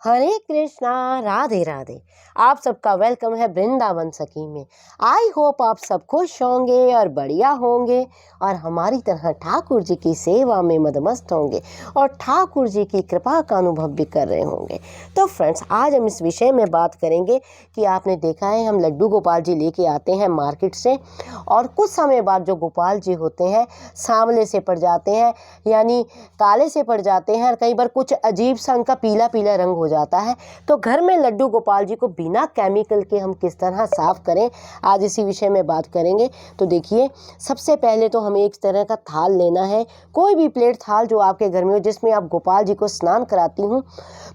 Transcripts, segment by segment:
हरे कृष्णा, राधे राधे। आप सबका वेलकम है वृंदावन सखी में। आई होप आप सब खुश होंगे और बढ़िया होंगे और हमारी तरह ठाकुर जी की सेवा में मदमस्त होंगे और ठाकुर जी की कृपा का अनुभव भी कर रहे होंगे। तो फ्रेंड्स, आज हम इस विषय में बात करेंगे कि आपने देखा है हम लड्डू गोपाल जी लेके आते हैं मार्केट से और कुछ समय बाद जो गोपाल जी होते हैं सांवले से पड़ जाते हैं, यानी काले से पड़ जाते हैं और कई बार कुछ अजीब सा उनका पीला पीला रंग हो जाता है। तो घर में लड्डू गोपाल जी को बिना केमिकल के हम किस तरह साफ़ करें, आज इसी विषय में बात करेंगे। तो देखिए, सबसे पहले तो हमें एक तरह का थाल लेना है, कोई भी प्लेट थाल जो आपके घर में हो जिसमें आप गोपाल जी को स्नान कराती हूँ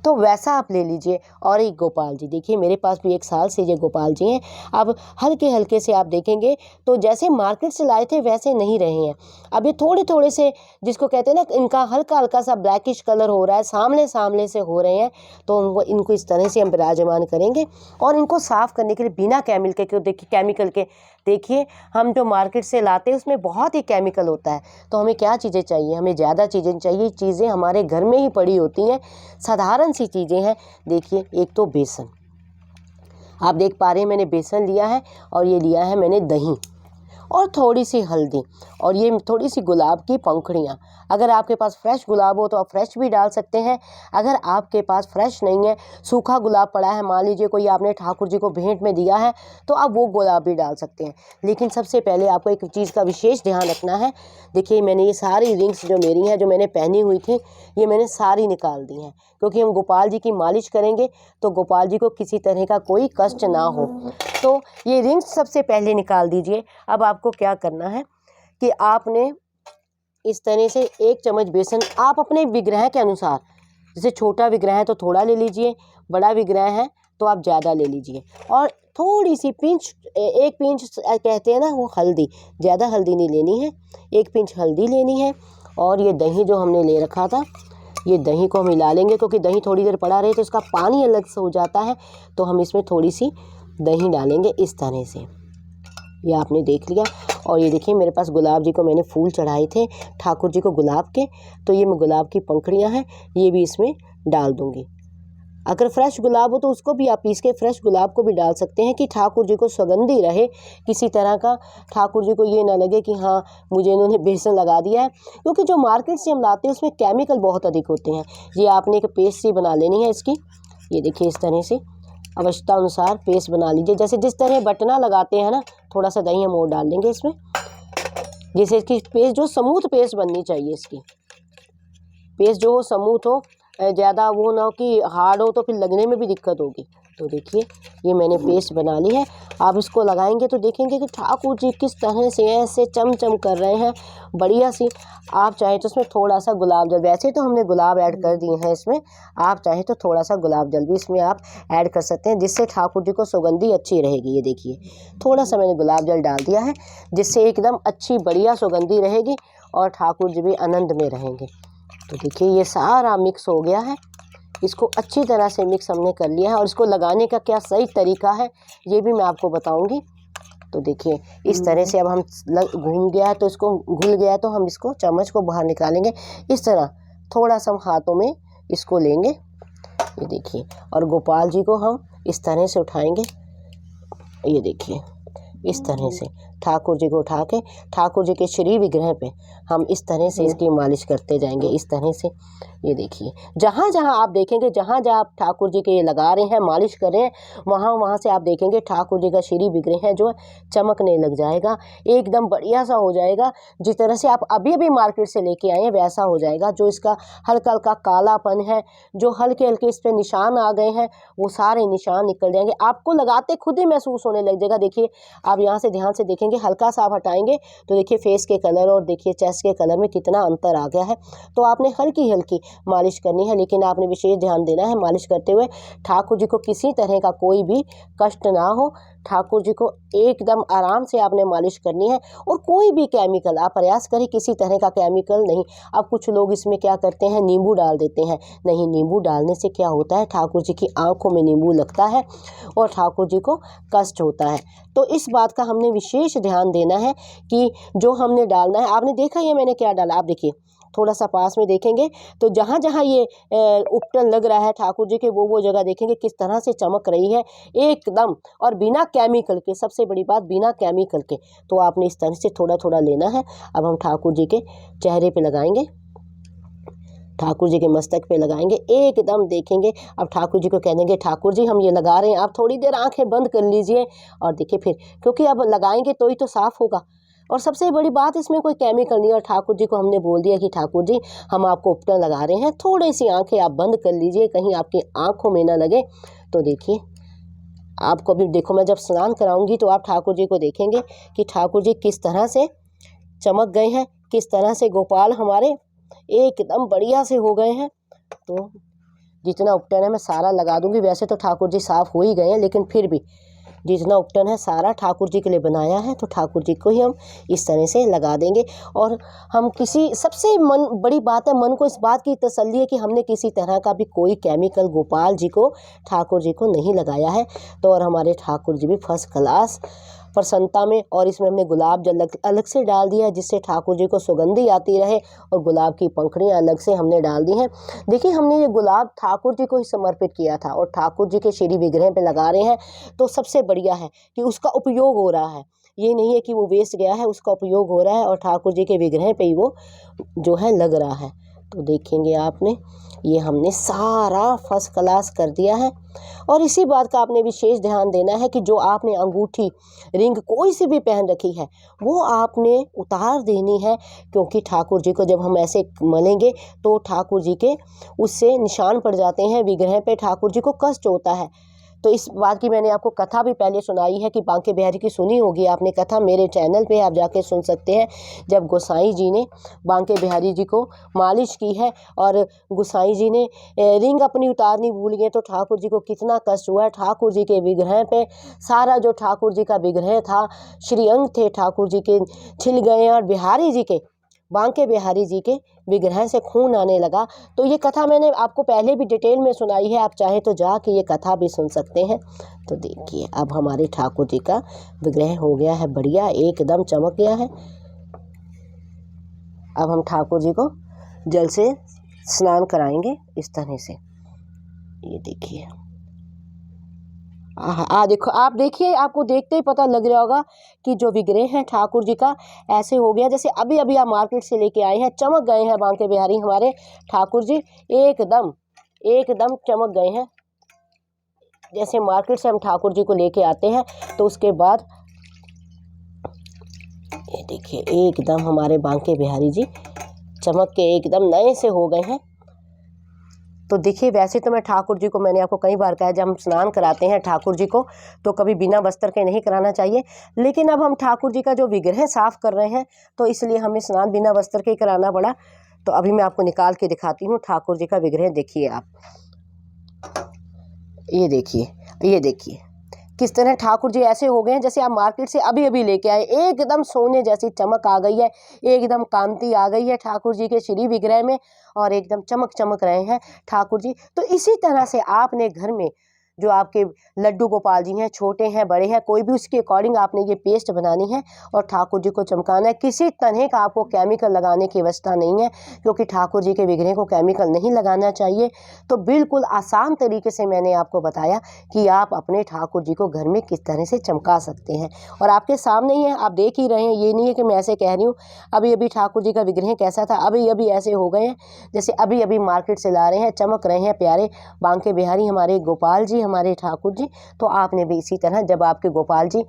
तो वैसा आप ले लीजिए। और एक गोपाल जी, देखिए मेरे पास भी 1 साल से ये गोपाल जी हैं। अब हल्के हल्के से आप देखेंगे तो जैसे मार्केट से लाए थे वैसे नहीं रहे हैं। अब ये थोड़े थोड़े से, जिसको कहते हैं ना, इनका हल्का हल्का सा ब्लैकिश कलर हो रहा है, सामने सामने से हो रहे हैं। तो इनको इस तरह से हम विराजमान करेंगे और इनको साफ़ करने के लिए बिना केमिकल के, देखिए केमिकल के, देखिए हम जो मार्केट से लाते हैं उसमें बहुत ही केमिकल होता है। तो हमें क्या चीज़ें चाहिए, हमें ज़्यादा चीज़ें चाहिए, चीज़ें हमारे घर में ही पड़ी होती हैं, साधारण सी चीज़ें हैं। देखिए, एक तो बेसन, आप देख पा रहे हैं मैंने बेसन लिया है और ये लिया है मैंने दही और थोड़ी सी हल्दी और ये थोड़ी सी गुलाब की पंखुड़ियाँ। अगर आपके पास फ्रेश गुलाब हो तो आप फ्रेश भी डाल सकते हैं। अगर आपके पास फ्रेश नहीं है, सूखा गुलाब पड़ा है, मान लीजिए कोई आपने ठाकुर जी को भेंट में दिया है, तो आप वो गुलाब भी डाल सकते हैं। लेकिन सबसे पहले आपको एक चीज़ का विशेष ध्यान रखना है। देखिए, मैंने ये सारी रिंग्स जो मेरी हैं, जो मैंने पहनी हुई थी, ये मैंने सारी निकाल दी हैं, क्योंकि हम गोपाल जी की मालिश करेंगे तो गोपाल जी को किसी तरह का कोई कष्ट ना हो। तो ये रिंग्स सबसे पहले निकाल दीजिए। अब आपको क्या करना है कि आपने इस तरह से 1 चम्मच बेसन आप अपने विग्रह के अनुसार, जैसे छोटा विग्रह है तो थोड़ा ले लीजिए, बड़ा विग्रह है तो आप ज़्यादा ले लीजिए। और थोड़ी सी पिंच, 1 पिंच कहते हैं ना वो हल्दी, ज़्यादा हल्दी नहीं लेनी है, 1 पिंच हल्दी लेनी है। और ये दही जो हमने ले रखा था, ये दही को हम मिला लेंगे, क्योंकि दही थोड़ी देर पड़ा रहे तो इसका पानी अलग से हो जाता है। तो हम इसमें थोड़ी सी दही डालेंगे इस तरह से, ये आपने देख लिया। और ये देखिए, मेरे पास गुलाब जी को मैंने फूल चढ़ाए थे ठाकुर जी को गुलाब के, तो ये मैं गुलाब की पंखुड़ियाँ हैं, ये भी इसमें डाल दूँगी। अगर फ्रेश गुलाब हो तो उसको भी आप पीस के फ्रेश गुलाब को भी डाल सकते हैं कि ठाकुर जी को सुगंधी रहे, किसी तरह का ठाकुर जी को ये ना लगे कि हाँ मुझे इन्होंने बेसन लगा दिया है। क्योंकि जो मार्केट से हम लाते हैं उसमें केमिकल बहुत अधिक होते हैं। ये आपने एक पेस्ट सी बना लेनी है इसकी, ये देखिए इस तरह से आवश्यकता अनुसार पेस्ट बना लीजिए। जैसे जिस तरह बटना लगाते हैं ना, थोड़ा सा दही हम और डाल देंगे इसमें, जैसे इसकी पेस्ट जो स्मूथ पेस्ट बननी चाहिए, इसकी पेस्ट जो हो स्मूथ हो, ज़्यादा वो ना हो कि हार्ड हो तो फिर लगने में भी दिक्कत होगी। तो देखिए, ये मैंने पेस्ट बना ली है। आप इसको लगाएंगे तो देखेंगे कि ठाकुर जी किस तरह से ऐसे चमचम कर रहे हैं, बढ़िया सी। आप चाहें तो इसमें थोड़ा सा गुलाब जल, वैसे तो हमने गुलाब ऐड कर दिए हैं इसमें, आप चाहें तो थोड़ा सा गुलाब जल भी इसमें आप ऐड कर सकते हैं, जिससे ठाकुर जी को सुगंधी अच्छी रहेगी। ये देखिए, थोड़ा सा मैंने गुलाब जल डाल दिया है, जिससे एकदम अच्छी बढ़िया सुगंधी रहेगी और ठाकुर जी भी आनंद में रहेंगे। तो देखिए, ये सारा मिक्स हो गया है, इसको अच्छी तरह से मिक्स हमने कर लिया है। और इसको लगाने का क्या सही तरीका है ये भी मैं आपको बताऊंगी। तो देखिए, इस तरह से अब हम घूम गया है तो इसको घुल गया है, तो हम इसको चम्मच को बाहर निकालेंगे। इस तरह थोड़ा सा हम हाथों में इसको लेंगे, ये देखिए, और गोपाल जी को हम इस तरह से उठाएंगे। ये देखिए, इस तरह से ठाकुर जी को उठा के ठाकुर जी के श्री विग्रह पे हम इस तरह से इसकी मालिश करते जाएंगे, इस तरह से। ये देखिए, जहाँ जहाँ आप देखेंगे, जहाँ जहाँ आप ठाकुर जी के ये लगा रहे हैं, मालिश कर रहे हैं, वहाँ वहाँ से आप देखेंगे ठाकुर जी का श्री विग्रह है जो चमकने लग जाएगा, एकदम बढ़िया सा हो जाएगा। जिस तरह से आप अभी अभी मार्केट से लेके आए हैं वैसा हो जाएगा। जो इसका हल्का हल्का कालापन है, जो हल्के हल्के इस पर निशान आ गए हैं, वो सारे निशान निकल जाएंगे, आपको लगाते खुद ही महसूस होने लग जाएगा। देखिए, आप यहाँ से ध्यान से देखेंगे, हल्का सा आप हटाएंगे तो देखिए फेस के कलर और देखिए चेस्ट के कलर में कितना अंतर आ गया है। तो आपने हल्की हल्की मालिश करनी है, लेकिन आपने विशेष ध्यान देना है मालिश करते हुए ठाकुर जी को किसी तरह का कोई भी कष्ट ना हो। ठाकुर जी को एकदम आराम से आपने मालिश करनी है। और कोई भी केमिकल आप प्रयास करें, किसी तरह का केमिकल नहीं। अब कुछ लोग इसमें क्या करते हैं, नींबू डाल देते हैं। नहीं, नींबू डालने से क्या होता है, ठाकुर जी की आंखों में नींबू लगता है और ठाकुर जी को कष्ट होता है। तो इस बात का हमने विशेष ध्यान देना है कि जो हमने डालना है, आपने देखा ये मैंने क्या डाला, आप देखिए थोड़ा सा पास में देखेंगे तो जहाँ जहाँ ये उपटन लग रहा है ठाकुर जी के, वो जगह देखेंगे किस तरह से चमक रही है एकदम, और बिना केमिकल के, सबसे बड़ी बात बिना केमिकल के। तो आपने इस तरह से थोड़ा थोड़ा लेना है। अब हम ठाकुर जी के चेहरे पे लगाएंगे, ठाकुर जी के मस्तक पे लगाएंगे, एकदम देखेंगे। अब ठाकुर जी को कह देंगे ठाकुर जी हम ये लगा रहे हैं, आप थोड़ी देर आंखें बंद कर लीजिए और देखिए फिर, क्योंकि अब लगाएंगे तो ही तो साफ़ होगा। और सबसे बड़ी बात इसमें कोई केमिकल नहीं है। और ठाकुर जी को हमने बोल दिया कि ठाकुर जी हम आपको उपटन लगा रहे हैं, थोड़ी सी आंखें आप बंद कर लीजिए, कहीं आपकी आंखों में ना लगे। तो देखिए आपको भी देखो, मैं जब स्नान कराऊंगी तो आप ठाकुर जी को देखेंगे कि ठाकुर जी किस तरह से चमक गए हैं, किस तरह से गोपाल हमारे एकदम बढ़िया से हो गए हैं। तो जितना उपटन है मैं सारा लगा दूंगी। वैसे तो ठाकुर जी साफ़ हो ही गए हैं, लेकिन फिर भी जितना उपटन है सारा ठाकुर जी के लिए बनाया है, तो ठाकुर जी को ही हम इस तरह से लगा देंगे। और हम किसी, सबसे बड़ी बात है, मन को इस बात की तसल्ली है कि हमने किसी तरह का भी कोई केमिकल गोपाल जी को, ठाकुर जी को नहीं लगाया है। तो और हमारे ठाकुर जी भी फर्स्ट क्लास प्रसन्नता में। और इसमें हमने गुलाब जल अलग से डाल दिया है, जिससे ठाकुर जी को सुगंधी आती रहे, और गुलाब की पंखुड़ियाँ अलग से हमने डाल दी हैं। देखिए हमने ये गुलाब ठाकुर जी को ही समर्पित किया था और ठाकुर जी के श्री विग्रह पे लगा रहे हैं। तो सबसे बढ़िया है कि उसका उपयोग हो रहा है, ये नहीं है कि वो वेस्ट गया है, उसका उपयोग हो रहा है और ठाकुर जी के विग्रह पे ही वो जो है लग रहा है। तो देखेंगे आपने ये हमने सारा फर्स्ट क्लास कर दिया है। और इसी बात का आपने विशेष ध्यान देना है कि जो आपने अंगूठी, रिंग कोई सी भी पहन रखी है वो आपने उतार देनी है, क्योंकि ठाकुर जी को जब हम ऐसे मलेंगे तो ठाकुर जी के उससे निशान पड़ जाते हैं विग्रह पे, ठाकुर जी को कष्ट होता है। तो इस बात की मैंने आपको कथा भी पहले सुनाई है कि बांके बिहारी की, सुनी होगी आपने कथा, मेरे चैनल पे आप जाके सुन सकते हैं। जब गोसाई जी ने बांके बिहारी जी को मालिश की है और गोसाई जी ने रिंग अपनी उतारनी भूल गए, तो ठाकुर जी को कितना कष्ट हुआ है। ठाकुर जी के विग्रह पे सारा जो ठाकुर जी का विग्रह था, श्रीअंग थे ठाकुर जी के, छिल गए और बिहारी जी के, बांके बिहारी जी के विग्रह से खून आने लगा। तो ये कथा मैंने आपको पहले भी डिटेल में सुनाई है, आप चाहें तो जाके ये कथा भी सुन सकते हैं। तो देखिए अब हमारे ठाकुर जी का विग्रह हो गया है बढ़िया, एकदम चमक गया है। अब हम ठाकुर जी को जल से स्नान कराएंगे इस तरह से। ये देखिए देखो, आप देखिए, आपको देखते ही पता लग रहा होगा कि जो विग्रह है ठाकुर जी का ऐसे हो गया जैसे अभी अभी आप मार्केट से लेके आए हैं, चमक गए हैं बांके बिहारी हमारे ठाकुर जी, एकदम एकदम चमक गए हैं। जैसे मार्केट से हम ठाकुर जी को लेके आते हैं तो उसके बाद ये देखिए एकदम हमारे बांके बिहारी जी चमक के एकदम नए से हो गए हैं। तो देखिए वैसे तो मैं ठाकुर जी को, मैंने आपको कई बार कहा, जब हम स्नान कराते हैं ठाकुर जी को तो कभी बिना वस्त्र के नहीं कराना चाहिए, लेकिन अब हम ठाकुर जी का जो विग्रह साफ़ कर रहे हैं तो इसलिए हमें स्नान बिना वस्त्र के ही कराना पड़ा। तो अभी मैं आपको निकाल के दिखाती हूँ ठाकुर जी का विग्रह। देखिए आप, ये देखिए, ये देखिए किस तरह ठाकुर जी ऐसे हो गए हैं जैसे आप मार्केट से अभी अभी लेके आए, एकदम सोने जैसी चमक आ गई है, एकदम कांति आ गई है ठाकुर जी के श्री विग्रह में, और एकदम चमक रहे हैं ठाकुर जी। तो इसी तरह से आपने घर में जो आपके लड्डू गोपाल जी हैं, छोटे हैं बड़े हैं, कोई भी उसके अकॉर्डिंग आपने ये पेस्ट बनानी है और ठाकुर जी को चमकाना है। किसी तरह का आपको केमिकल लगाने की व्यवस्था नहीं है, क्योंकि ठाकुर जी के विग्रह को केमिकल नहीं लगाना चाहिए। तो बिल्कुल आसान तरीके से मैंने आपको बताया कि आप अपने ठाकुर जी को घर में किस तरह से चमका सकते हैं, और आपके सामने ही है, आप देख ही रहे हैं। ये नहीं है कि मैं ऐसे कह रही हूँ। अभी अभी ठाकुर जी का विग्रह कैसा था, अभी अभी ऐसे हो गए हैं जैसे अभी अभी मार्केट से ला रहे हैं, चमक रहे हैं प्यारे बांके बिहारी हमारे गोपाल जी, हमारे ठाकुर जी। तो आपने भी इसी तरह, जब आपके गोपाल जी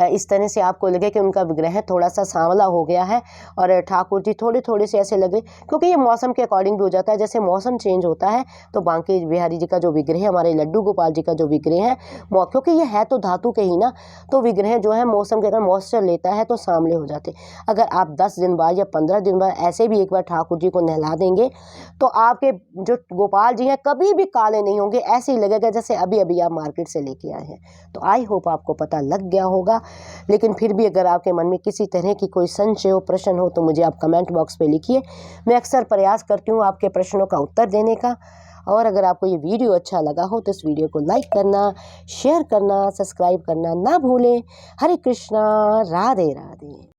इस तरह से आपको लगे कि उनका विग्रह थोड़ा सा सांवला हो गया है और ठाकुर जी थोड़े थोड़े से ऐसे लगे, क्योंकि ये मौसम के अकॉर्डिंग भी हो जाता है, जैसे मौसम चेंज होता है तो बांके बिहारी जी का जो विग्रह है, हमारे लड्डू गोपाल जी का जो विग्रह है, क्योंकि ये है तो धातु के ही ना, तो विग्रह जो है मौसम के अगर मॉइस्चर लेता है तो सांवले हो जाते। अगर आप 10 दिन बाद या 15 दिन बाद ऐसे भी एक बार ठाकुर जी को नहला देंगे तो आपके जो गोपाल जी हैं कभी भी काले नहीं होंगे, ऐसे ही लगेगा जैसे अभी अभी आप मार्केट से लेके आए हैं। तो आई होप आपको पता लग गया होगा, लेकिन फिर भी अगर आपके मन में किसी तरह की कोई संशय हो, प्रश्न हो, तो मुझे आप कमेंट बॉक्स पे लिखिए। मैं अक्सर प्रयास करती हूँ आपके प्रश्नों का उत्तर देने का। और अगर आपको ये वीडियो अच्छा लगा हो तो इस वीडियो को लाइक करना, शेयर करना, सब्सक्राइब करना ना भूलें। हरे कृष्णा, राधे राधे।